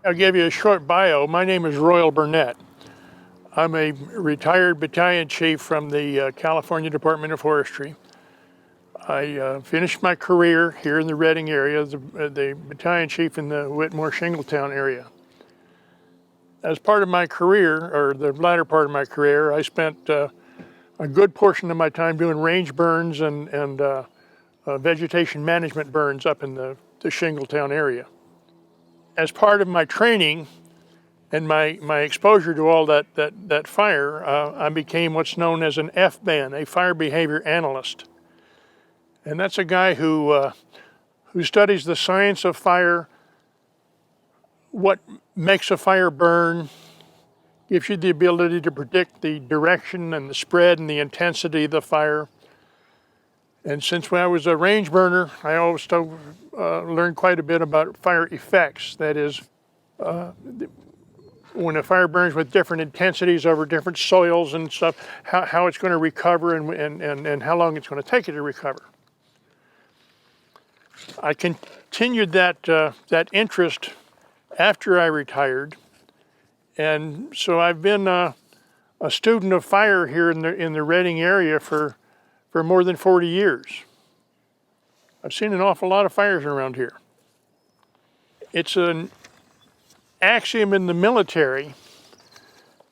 I'll give you a short bio. My name is Burnett. I'm a retired battalion chief from the California Department of Forestry. I finished my career here in the Redding area as the battalion chief in the Whitmore-Shingletown area. As part of my career, or the latter part of my career, I spent a good portion of my time doing range burns and vegetation management burns up in the Shingletown area. As part of my training and my exposure to all that fire, I became what's known as an FBAN, a fire behavior analyst. And that's a guy who studies the science of fire, what makes a fire burn, gives you the ability to predict the direction and the spread and the intensity of the fire. And since I was a range burner, I also learned quite a bit about fire effects. That is, when a fire burns with different intensities over different soils and stuff, how it's going to recover and how long it's going to take it to recover. I continued that interest after I retired, and so I've been a student of fire here in the Redding area for more than 40 years. I've seen an awful lot of fires around here. It's an axiom in the military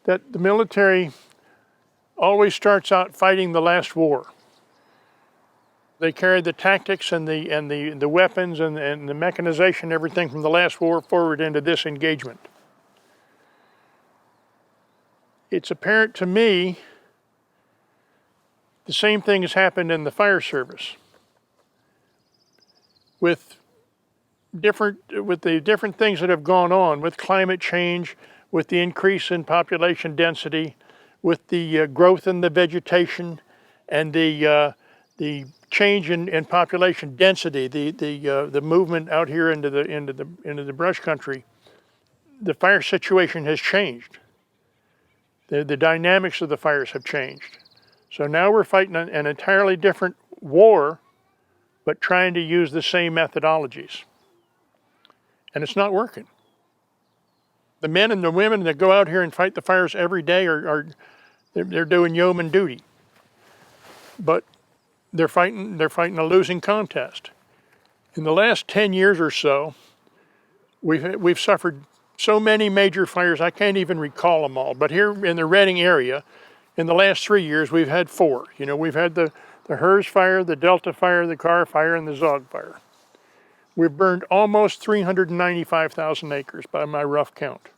that the military always starts out fighting the last war. They carry the tactics and the weapons and the mechanization, everything from the last war forward into this engagement. It's apparent to me the same thing has happened in the fire service. With the different things that have gone on, with climate change, with the increase in population density, with the growth in the vegetation, and the change in population density, the movement out here into the brush country, the fire situation has changed. The dynamics of the fires have changed. So now we're fighting an entirely different war, but trying to use the same methodologies. And it's not working. The men and the women that go out here and fight the fires every day they're doing yeoman duty. But they're fighting a losing contest. In the last 10 years or so, we've suffered so many major fires, I can't even recall them all. But here in the Redding area, in the last 3 years, we've had 4. You know, we've had the Hers fire, the Delta fire, the Cal fire, and the Zog fire. We've burned almost 395,000 acres by my rough count.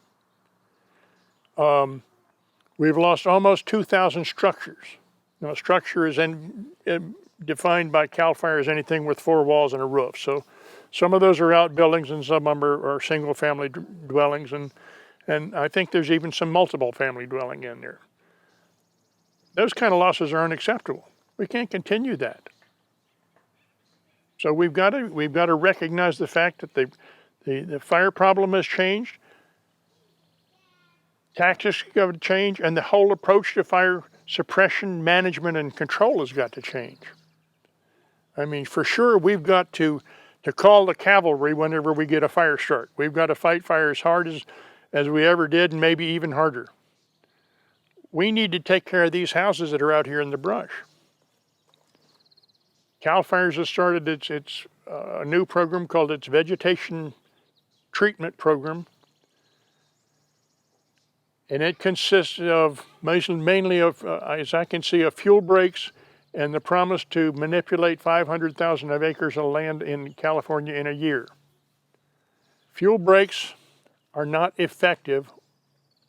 We've lost almost 2,000 structures. Now, a structure is defined by Cal Fire as anything with 4 walls and a roof. So some of those are outbuildings and some of them are single-family dwellings, and I think there's even some multiple-family dwelling in there. Those kind of losses are unacceptable. We can't continue that. So we've got to recognize the fact that the fire problem has changed, tactics have to change, and the whole approach to fire suppression, management, and control has got to change. I mean, for sure, we've got to call the cavalry whenever we get a fire start. We've got to fight fire as hard as we ever did, and maybe even harder. We need to take care of these houses that are out here in the brush. Cal Fire's has started its a new program called its Vegetation Treatment Program. And it consists of mainly of, as I can see, of fuel breaks and the promise to manipulate 500,000 acres of land in California in a year. Fuel breaks are not effective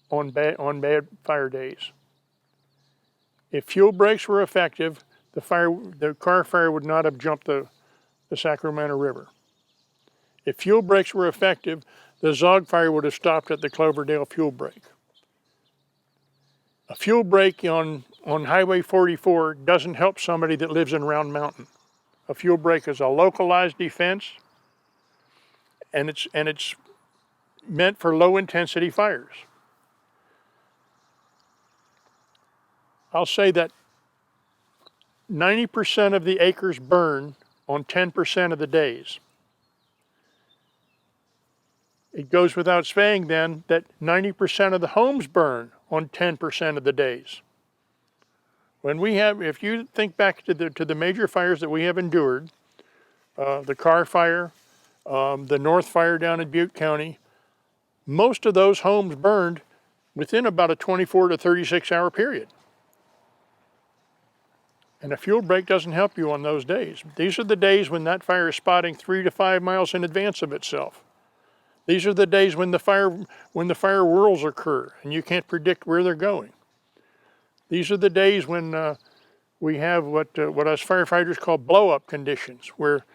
on bad fire days. If fuel breaks were effective, the Cal Fire would not have jumped the Sacramento River. If fuel breaks were effective, the Zog Fire would have stopped at the Cloverdale fuel break. A fuel break on Highway 44 doesn't help somebody that lives in Round Mountain. A fuel break is a localized defense, and it's meant for low-intensity fires. I'll say that 90% of the acres burn on 10% of the days. It goes without saying then that 90% of the homes burn on 10% of the days. When we have, if you think back to the major fires that we have endured, the Cal Fire, the North Fire down in Butte County, most of those homes burned within about a 24 to 36 hour period. And a fuel break doesn't help you on those days. These are the days when that fire is spotting 3 to 5 miles in advance of itself. These are the days when the fire whirls occur and you can't predict where they're going. These are the days when we have what us firefighters call blow-up conditions, where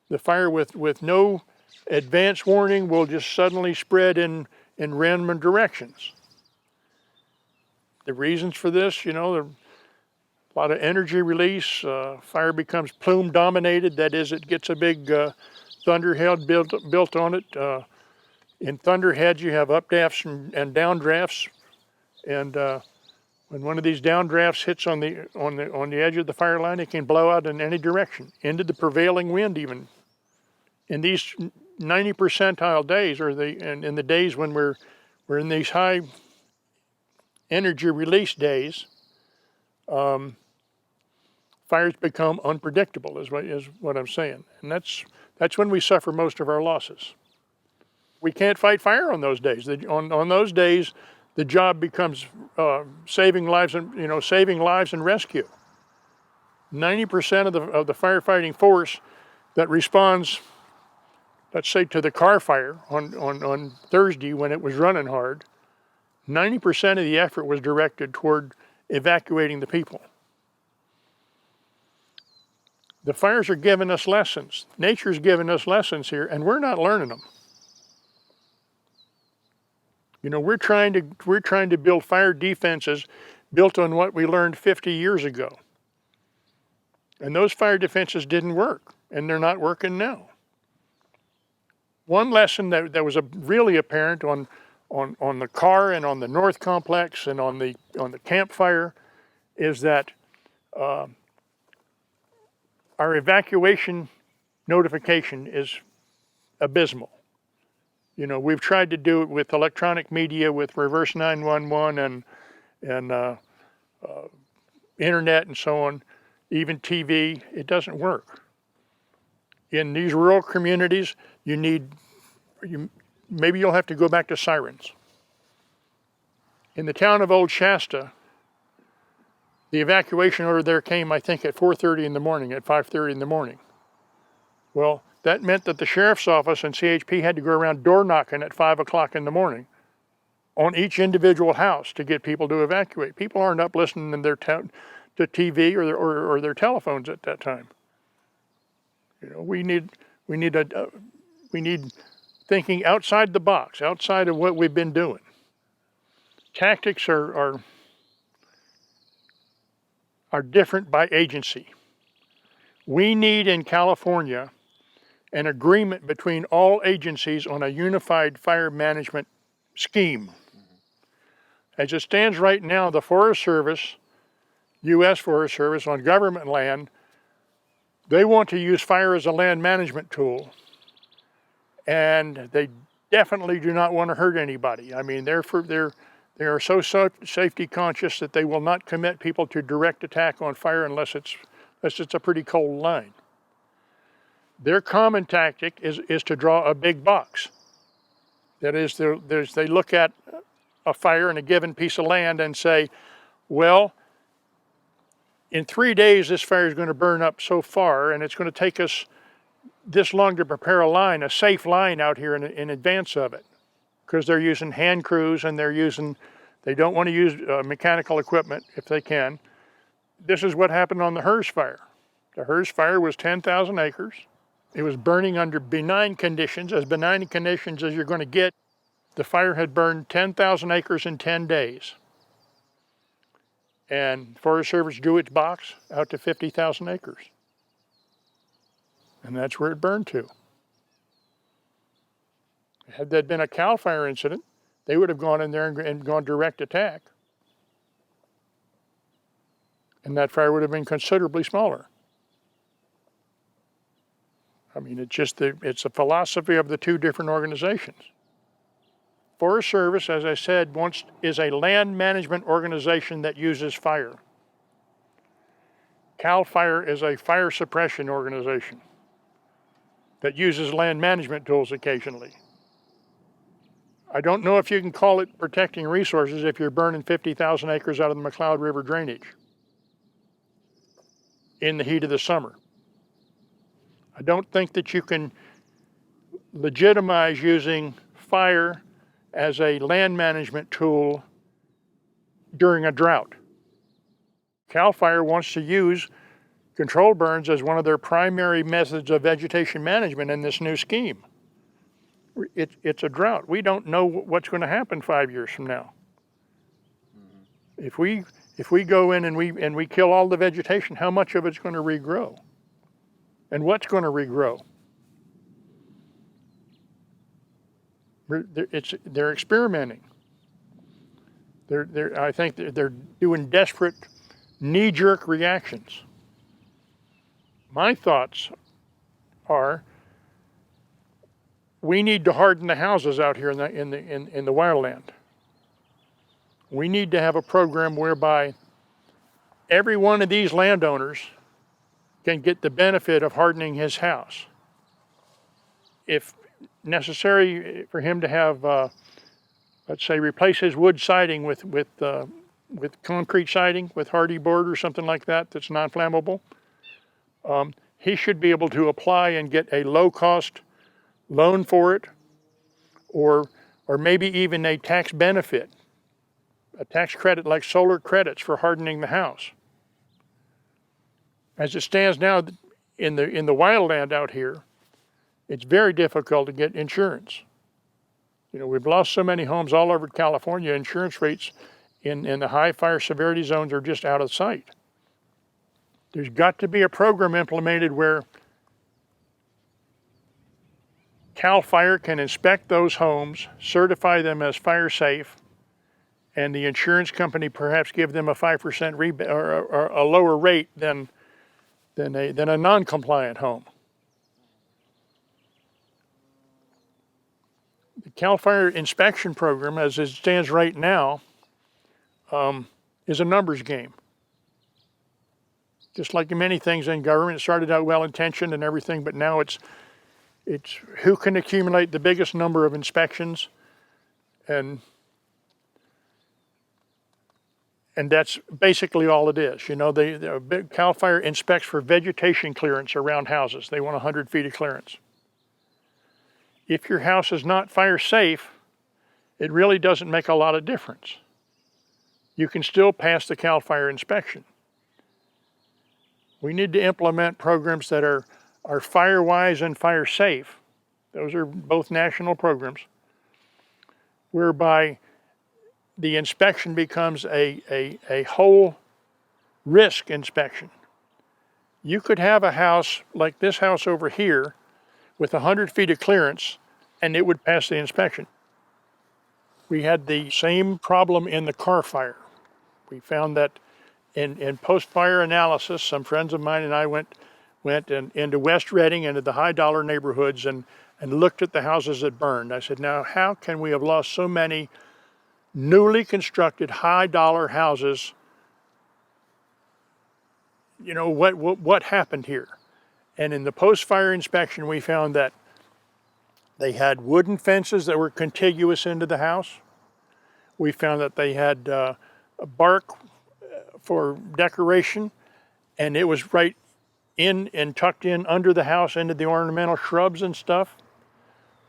the fire with no advance warning will just suddenly spread in random directions. The reasons for this, you know, a lot of energy release. Fire becomes plume dominated. That is, it gets a big thunderhead built on it. In thunderheads, you have updrafts and downdrafts, and when one of these downdrafts hits on the edge of the fire line, it can blow out in any direction, into the prevailing wind even. In these 90 percentile days, and in the days when we're in these high energy release days, fires become unpredictable, is what I'm saying, and that's when we suffer most of our losses. We can't fight fire on those days. On those days, the job becomes saving lives and rescue. 90% of the firefighting force that responds, let's say, to the Cal Fire on Thursday when it was running hard, 90% of the effort was directed toward evacuating the people. The fires are giving us lessons. Nature's giving us lessons here, and we're not learning them. You know, we're trying to build fire defenses built on what we learned 50 years ago. And those fire defenses didn't work, and they're not working now. One lesson that was really apparent on the Car and on the North Complex and on the campfire is that our evacuation notification is abysmal. You know, we've tried to do it with electronic media, with reverse 911 and internet and so on, even TV. It doesn't work. In these rural communities, maybe you'll have to go back to sirens. In the town of Old Shasta, the evacuation order there came, I think, at 4:30 in the morning, at 5:30 in the morning. Well, that meant that the sheriff's office and CHP had to go around door knocking at 5 o'clock in the morning on each individual house to get people to evacuate. People aren't up listening to TV or their telephones at that time. You know, we need thinking outside the box, outside of what we've been doing. Tactics are different by agency. We need in California an agreement between all agencies on a unified fire management scheme. As it stands right now, the Forest Service, U.S. Forest Service, on government land, they want to use fire as a land management tool, and they definitely do not want to hurt anybody. I mean, they are so safety conscious that they will not commit people to direct attack on fire unless it's a pretty cold line. Their common tactic is to draw a big box. That is, they look at a fire in a given piece of land and say, well, in 3 days this fire is going to burn up so far, and it's going to take us this long to prepare a safe line out here in advance of it, because they're using hand crews and they don't want to use mechanical equipment if they can. This is what happened on the Hers Fire. The Hers Fire was 10,000 acres. It was burning under benign conditions, as benign conditions as you're going to get. The fire had burned 10,000 acres in 10 days. And Forest Service drew its box out to 50,000 acres. And that's where it burned to. Had that been a Cal Fire incident, they would have gone in there and gone direct attack. And that fire would have been considerably smaller. I mean, it's a philosophy of the two different organizations. Forest Service, as I said, is a land management organization that uses fire. Cal Fire is a fire suppression organization that uses land management tools occasionally. I don't know if you can call it protecting resources if you're burning 50,000 acres out of the McCloud River drainage in the heat of the summer. I don't think that you can legitimize using fire as a land management tool during a drought. Cal Fire wants to use controlled burns as one of their primary methods of vegetation management in this new scheme. It's a drought. We don't know what's going to happen 5 years from now. If we go in and we kill all the vegetation, how much of it's going to regrow? And what's going to regrow? They're experimenting. I think they're doing desperate knee-jerk reactions. My thoughts are we need to harden the houses out here in the wildland. We need to have a program whereby every one of these landowners can get the benefit of hardening his house. If necessary for him to have, let's say, replace his wood siding with concrete siding, with hardy board or something like that that's non-flammable, he should be able to apply and get a low-cost loan for it, or maybe even a tax benefit, a tax credit like solar credits for hardening the house. As it stands now in the wildland out here, it's very difficult to get insurance. You know, we've lost so many homes all over California. Insurance rates in the high fire severity zones are just out of sight. There's got to be a program implemented where Cal Fire can inspect those homes, certify them as fire safe, and the insurance company perhaps give them a 5% rebate or a lower rate than a non-compliant home. The Cal Fire inspection program, as it stands right now, is a numbers game. Just like many things in government, it started out well-intentioned and everything, but now it's who can accumulate the biggest number of inspections, and that's basically all it is. You know, Cal Fire inspects for vegetation clearance around houses. They want 100 feet of clearance. If your house is not fire safe, it really doesn't make a lot of difference. You can still pass the Cal Fire inspection. We need to implement programs that are fire-wise and fire-safe. Those are both national programs, whereby the inspection becomes a whole risk inspection. You could have a house like this house over here with 100 feet of clearance, and it would pass the inspection. We had the same problem in the Car Fire. We found that in post-fire analysis, some friends of mine and I went into West Redding, into the high-dollar neighborhoods, and looked at the houses that burned. I said, now how can we have lost so many newly constructed high-dollar houses? You know, what happened here? And in the post-fire inspection, we found that they had wooden fences that were contiguous into the house. We found that they had bark for decoration, and it was right in and tucked in under the house into the ornamental shrubs and stuff.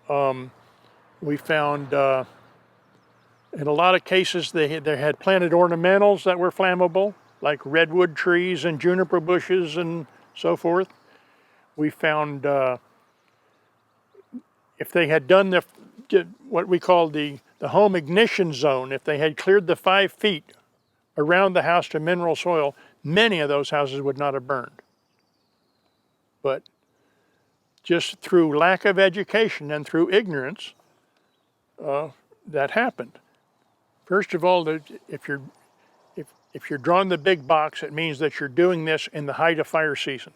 We found in a lot of cases they had planted ornamentals that were flammable, like redwood trees and juniper bushes and so forth. We found if they had done what we call the home ignition zone, if they had cleared the 5 feet around the house to mineral soil, many of those houses would not have burned. But just through lack of education and through ignorance, that happened. First of all, if you're drawing the big box, it means that you're doing this in the height of fire season.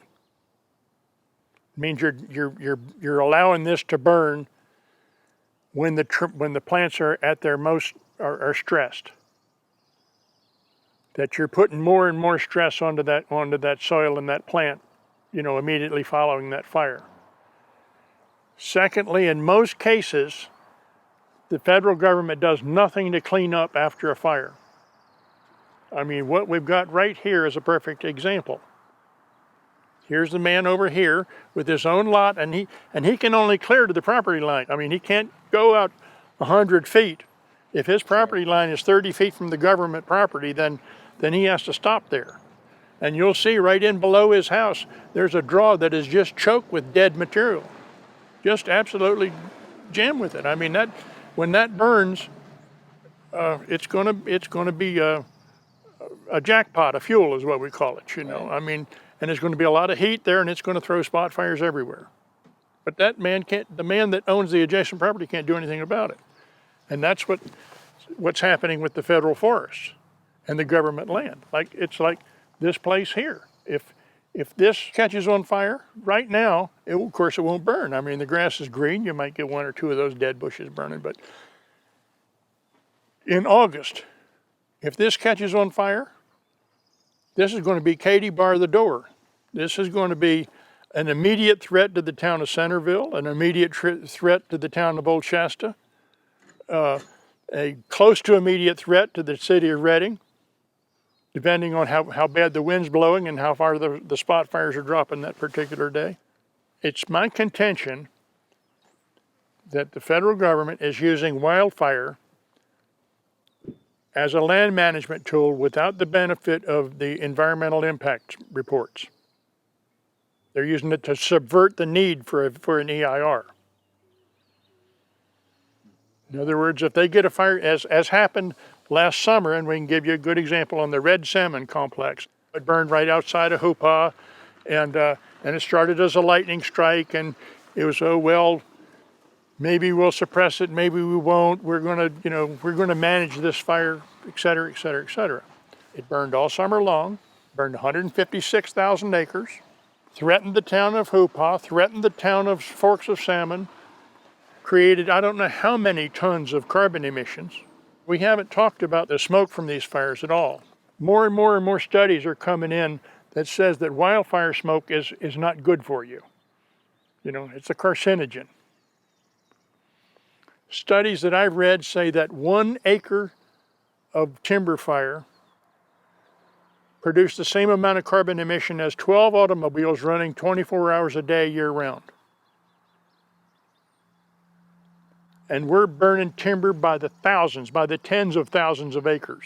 It means you're allowing this to burn when the plants are at their most are stressed. That you're putting more and more stress onto that soil and that plant, immediately following that fire. Secondly, in most cases, the federal government does nothing to clean up after a fire. I mean, what we've got right here is a perfect example. Here's the man over here with his own lot, and he can only clear to the property line. I mean, he can't go out 100 feet. If his property line is 30 feet from the government property, then he has to stop there. And you'll see right in below his house, there's a draw that is just choked with dead material. Just absolutely jammed with it. I mean, when that burns, it's gonna be a jackpot of fuel is what we call it, Right. I mean, and there's going to be a lot of heat there, and it's going to throw spot fires everywhere. But the man that owns the adjacent property can't do anything about it. And that's what's happening with the federal forests and the government land. It's like this place here. If this catches on fire right now, of course it won't burn. I mean, the grass is green. You might get one or two of those dead bushes burning. But in August, if this catches on fire, this is going to be Katie bar the door. This is going to be an immediate threat to the town of Centerville, an immediate threat to the town of Old Shasta, a close to immediate threat to the city of Redding, depending on how bad the wind's blowing and how far the spot fires are dropping that particular day. It's my contention that the federal government is using wildfire as a land management tool without the benefit of the environmental impact reports. They're using it to subvert the need for an EIR. In other words, if they get a fire, as happened last summer, and we can give you a good example on the red salmon complex. It burned right outside of Hoopaw, and it started as a lightning strike, and it was, maybe we'll suppress it, maybe we won't. We're gonna manage this fire, et cetera, et cetera, et cetera. It burned all summer long, burned 156,000 acres, threatened the town of Hoopaw, threatened the town of Forks of Salmon, created I don't know how many tons of carbon emissions. We haven't talked about the smoke from these fires at all. More and more and more studies are coming in that says that wildfire smoke is not good for you. It's a carcinogen. Studies that I've read say that 1 acre of timber fire produced the same amount of carbon emission as 12 automobiles running 24 hours a day year-round. And we're burning timber by the thousands, by the tens of thousands of acres.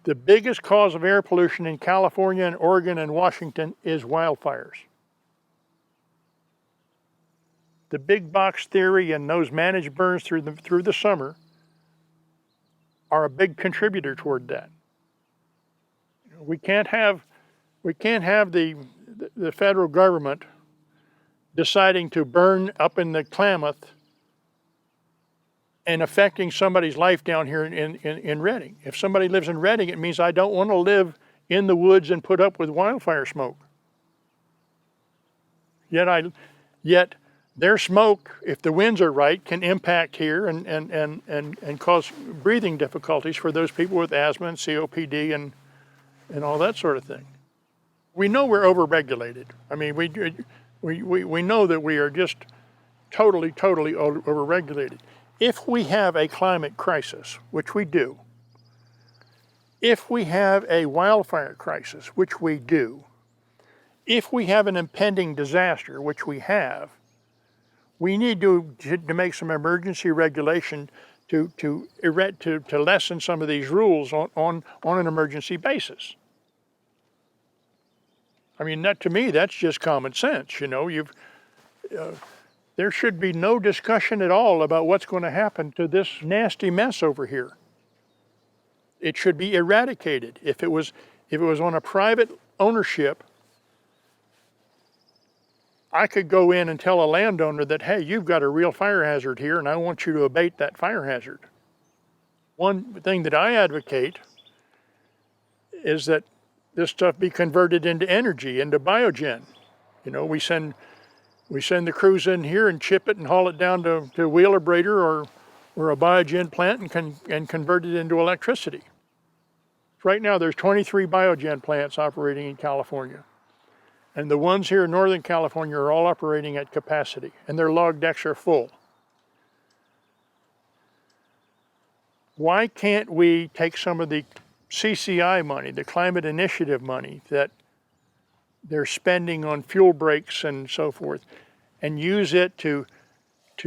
The biggest cause of air pollution in California and Oregon and Washington is wildfires. The big box theory and those managed burns through the summer are a big contributor toward that. We can't have the federal government deciding to burn up in the Klamath and affecting somebody's life down here in Redding. If somebody lives in Redding, it means I don't want to live in the woods and put up with wildfire smoke. Yet their smoke, if the winds are right, can impact here and cause breathing difficulties for those people with asthma and COPD and all that sort of thing. We know we're overregulated. I mean, we know that we are just totally overregulated. If we have a climate crisis, which we do, if we have a wildfire crisis, which we do, if we have an impending disaster, which we have, we need to make some emergency regulation to lessen some of these rules on an emergency basis. I mean, to me, that's just common sense. There should be no discussion at all about what's going to happen to this nasty mess over here. It should be eradicated. If it was on a private ownership, I could go in and tell a landowner that, hey, you've got a real fire hazard here and I want you to abate that fire hazard. One thing that I advocate is that this stuff be converted into energy, into biogen. We send We send the crews in here and chip it and haul it down to a wheeler breeder or a biogen plant and convert it into electricity. Right now there's 23 biogen plants operating in California. And the ones here in Northern California are all operating at capacity, and their log decks are full. Why can't we take some of the CCI money, the climate initiative money that they're spending on fuel breaks and so forth, and use it to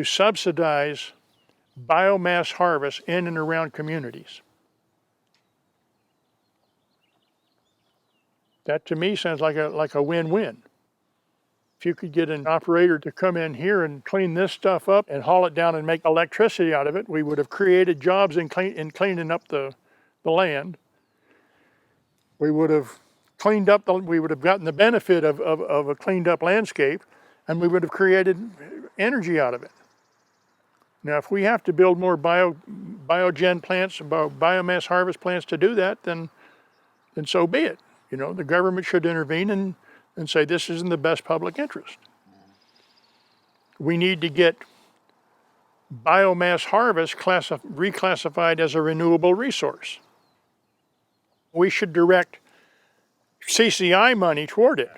subsidize biomass harvest in and around communities? That to me sounds like a win-win. If you could get an operator to come in here and clean this stuff up and haul it down and make electricity out of it, we would have created jobs in cleaning up the land. We would have cleaned up, we would have gotten the benefit of a cleaned up landscape, and we would have created energy out of it. Now, if we have to build more biogen plants, biomass harvest plants to do that, then so be it. You know, the government should intervene and say this is in the best public interest. We need to get biomass harvest reclassified as a renewable resource. We should direct CCI money toward it.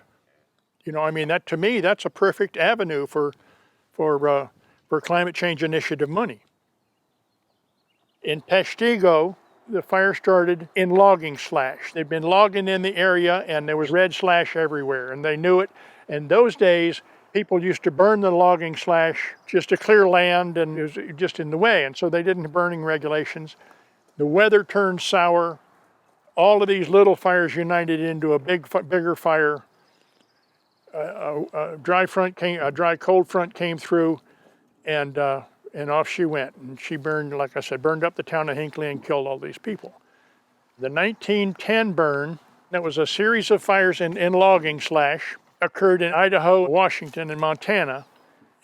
You know, I mean, that to me, that's a perfect avenue for climate change initiative money. In Peshtigo, the fire started in logging slash. They'd been logging in the area and there was red slash everywhere, and they knew it. And those days, people used to burn the logging slash just to clear land, and it was just in the way. And so they didn't have burning regulations. The weather turned sour. All of these little fires united into a bigger fire. A dry cold front came through, and off she went. And she burned, like I said, burned up the town of Hinckley and killed all these people. The 1910 burn, that was a series of fires in logging slash, occurred in Idaho, Washington, and Montana.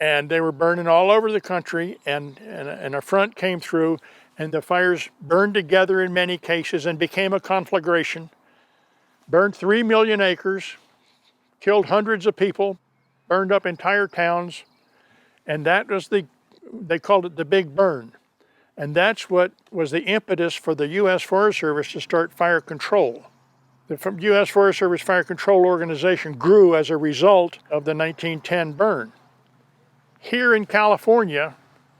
And they were burning all over the country, and a front came through, and the fires burned together in many cases and became a conflagration. Burned 3 million acres, killed hundreds of people, burned up entire towns, and that was they called it the Big Burn. And that's what was the impetus for the U.S. Forest Service to start fire control. The U.S. Forest Service Fire Control Organization grew as a result of the 1910 burn. Here in California,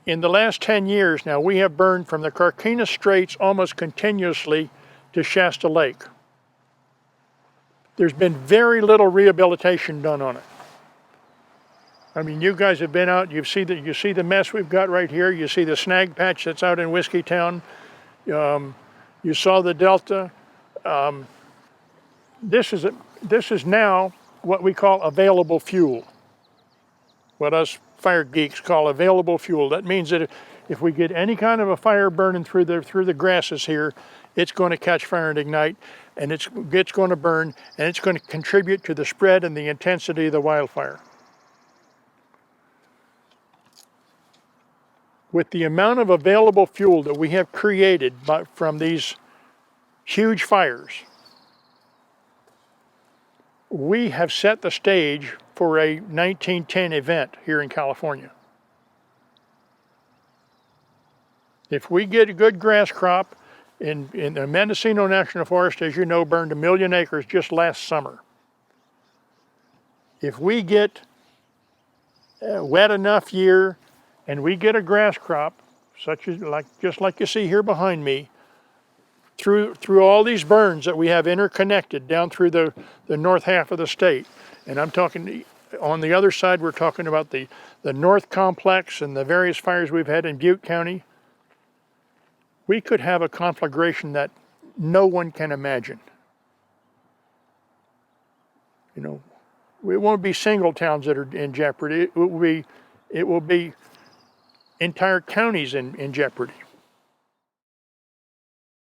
in the last 10 years now, we have burned from the Carquinez Straits almost continuously to Shasta Lake. There's been very little rehabilitation done on it. I mean, you guys have been out, you see the mess we've got right here. You see the snag patch that's out in Whiskeytown. You saw the Delta. This is now what we call available fuel. What us fire geeks call available fuel. That means that if we get any kind of a fire burning through the grasses here, it's going to catch fire and ignite, and it's going to burn, and it's going to contribute to the spread and the intensity of the wildfire. With the amount of available fuel that we have created from these huge fires, we have set the stage for a 1910 event here in California. If we get a good grass crop, in the Mendocino National Forest, as you know, burned 1 million acres just last summer. If we get a wet enough year and we get a grass crop, just like you see here behind me, through all these burns that we have interconnected down through the north half of the state, and I'm talking on the other side, we're talking about the North Complex and the various fires we've had in Butte County, we could have a conflagration that no one can imagine. You know, it won't be single towns that are in jeopardy. It will be entire counties in jeopardy.